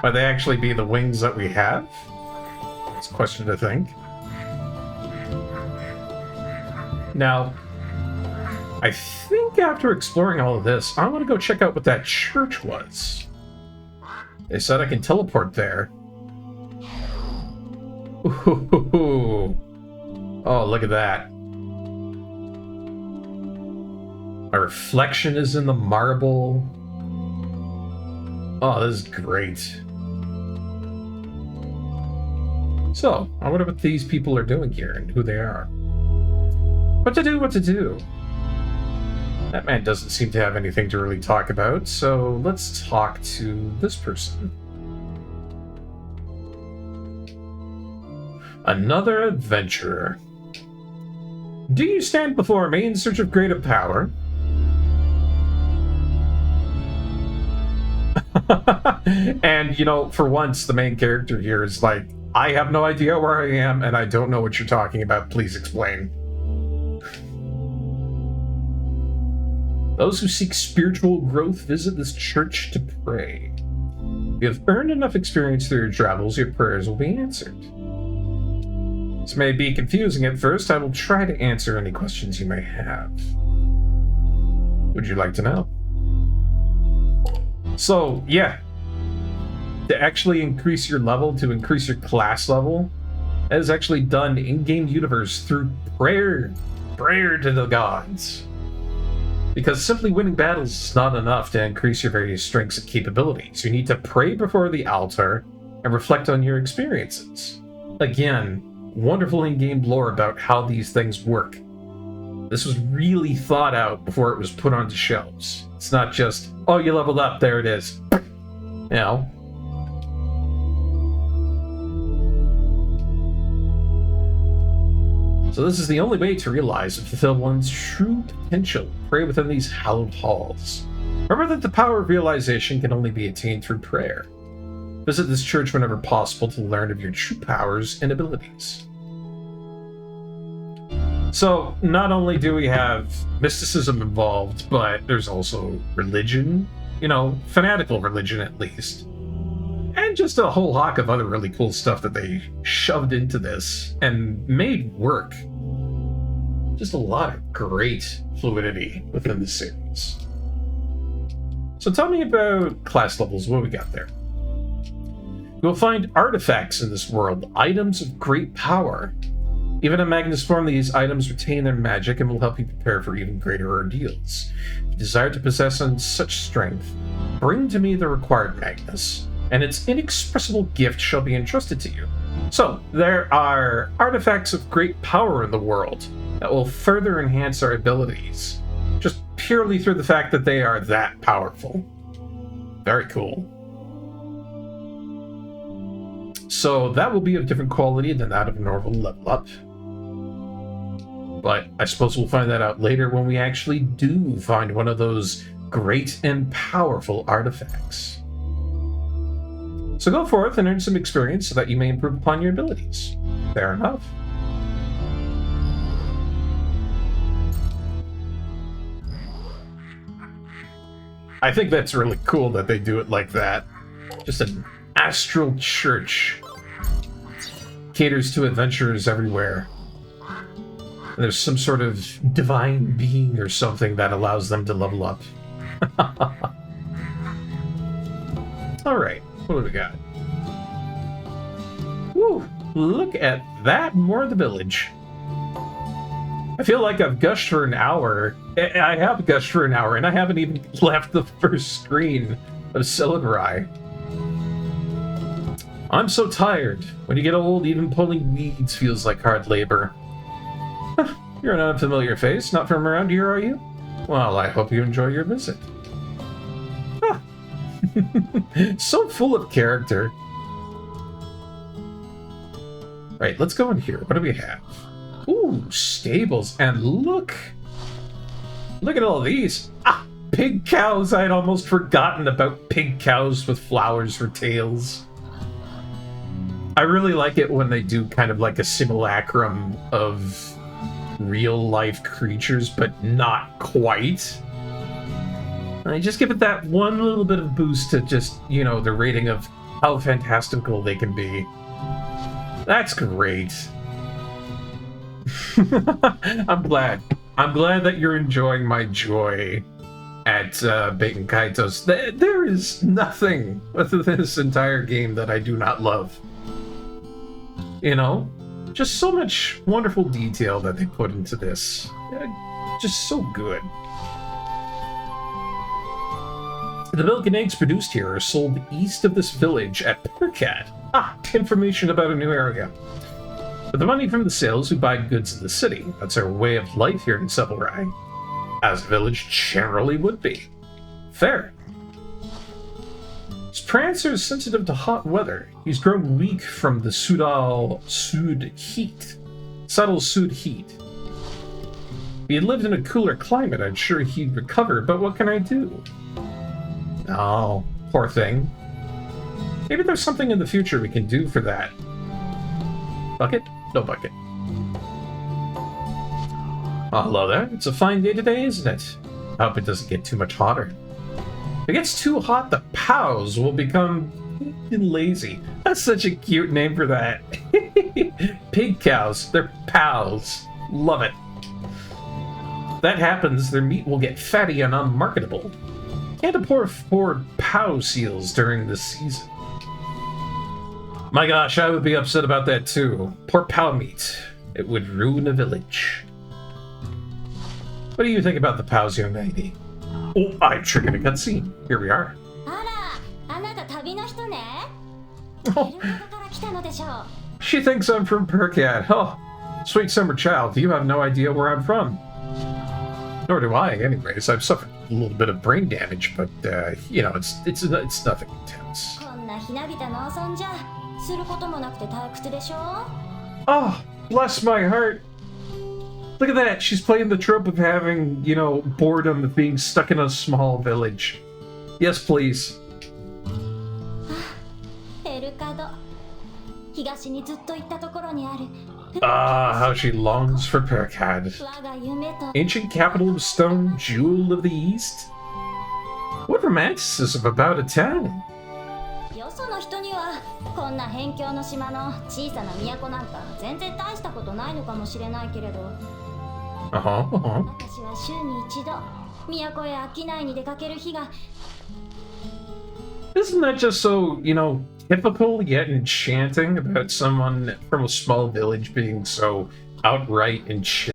Might they actually be the wings that we have? It's a question to think. Now, I think after exploring all of this, I want to go check out what that church was. They said I can teleport there. Ooh. Oh, look at that. My reflection is in the marble. Oh, this is great. So, I wonder what these people are doing here and who they are. What to do? That man doesn't seem to have anything to really talk about, so let's talk to this person. Another adventurer. Do you stand before me in search of greater power? And, you know, for once, the main character here is like, I have no idea where I am, and I don't know what you're talking about. Please explain. Those who seek spiritual growth visit this church to pray. If you have earned enough experience through your travels, your prayers will be answered. This may be confusing at first. I will try to answer any questions you may have. Would you like to know? So, yeah. To actually increase your level, to increase your class level, that is actually done in-game universe through prayer. Prayer to the gods. Because simply winning battles is not enough to increase your various strengths and capabilities. You need to pray before the altar and reflect on your experiences. Again, wonderful in-game lore about how these things work. This was really thought out before it was put onto shelves. It's not just, oh, you leveled up, there it is. You know? So this is the only way to realize and fulfill one's true potential. Pray within these hallowed halls. Remember that the power of realization can only be attained through prayer. Visit this church whenever possible to learn of your true powers and abilities. So, not only do we have mysticism involved, but there's also religion, you know, fanatical religion at least. And just a whole hock of other really cool stuff that they shoved into this and made work. Just a lot of great fluidity within the series. So tell me about class levels, what we got there. You'll find artifacts in this world, items of great power. Even in Magnus form, these items retain their magic and will help you prepare for even greater ordeals. If you desire to possess such strength, bring to me the required Magnus, and its inexpressible gift shall be entrusted to you. So, there are artifacts of great power in the world that will further enhance our abilities, just purely through the fact that they are that powerful. Very cool. So that will be of different quality than that of a normal level up. But I suppose we'll find that out later when we actually do find one of those great and powerful artifacts. So go forth and earn some experience so that you may improve upon your abilities. Fair enough. I think that's really cool that they do it like that. Just an astral church. Caters to adventurers everywhere. And there's some sort of divine being or something that allows them to level up. Alright, what do we got? Woo! Look at that! More of the village. I feel like I've gushed for an hour. I have gushed for an hour, and I haven't even left the first screen of Celebrate. I'm so tired. When you get old, even pulling weeds feels like hard labor. You're an unfamiliar face, not from around here, are you? Well, I hope you enjoy your visit. Huh. So full of character. Right, let's go in here. What do we have? Ooh, stables, and look at all these. Ah, pig cows. I had almost forgotten about pig cows with flowers for tails. I really like it when they do kind of like a simulacrum of real life creatures, but not quite. I just give it that one little bit of boost to just, you know, the rating of how fantastical they can be. That's great. I'm glad that you're enjoying my joy at Baten Kaitos. There is nothing with this entire game that I do not love. You know? Just so much wonderful detail that they put into this. Just so good. The milk and eggs produced here are sold east of this village at Perkat. Ah, information about a new area. With the money from the sales, we buy goods in the city. That's our way of life here in Celebrate, as a village generally would be. Fair. Prancer is sensitive to hot weather. He's grown weak from the subtle Sud heat. If he had lived in a cooler climate, I'm sure he'd recover, but what can I do? Oh, poor thing. Maybe there's something in the future we can do for that. Bucket? No bucket. Oh, hello there. It's a fine day today, isn't it? I hope it doesn't get too much hotter. If it gets too hot, the POWs will become lazy. That's such a cute name for that. Pig cows. They're POWs. Love it. If that happens, their meat will get fatty and unmarketable. Can't afford POW seals during this season. My gosh, I would be upset about that too. Poor POW meat. It would ruin a village. What do you think about the POWs, young lady? Oh, I triggered a cutscene. Here we are. Oh. She thinks I'm from Perkat. Oh, sweet summer child, you have no idea where I'm from. Nor do I, anyways. I've suffered a little bit of brain damage, but, you know, it's nothing intense. Oh, bless my heart. Look at that. She's playing the trope of having, you know, boredom of being stuck in a small village. Yes, please. Ah, how she longs for Perkat. Ancient capital of stone, jewel of the east. What romanticism about a town. Isn't that just so, you know, typical yet enchanting about someone from a small village being so outright and chill?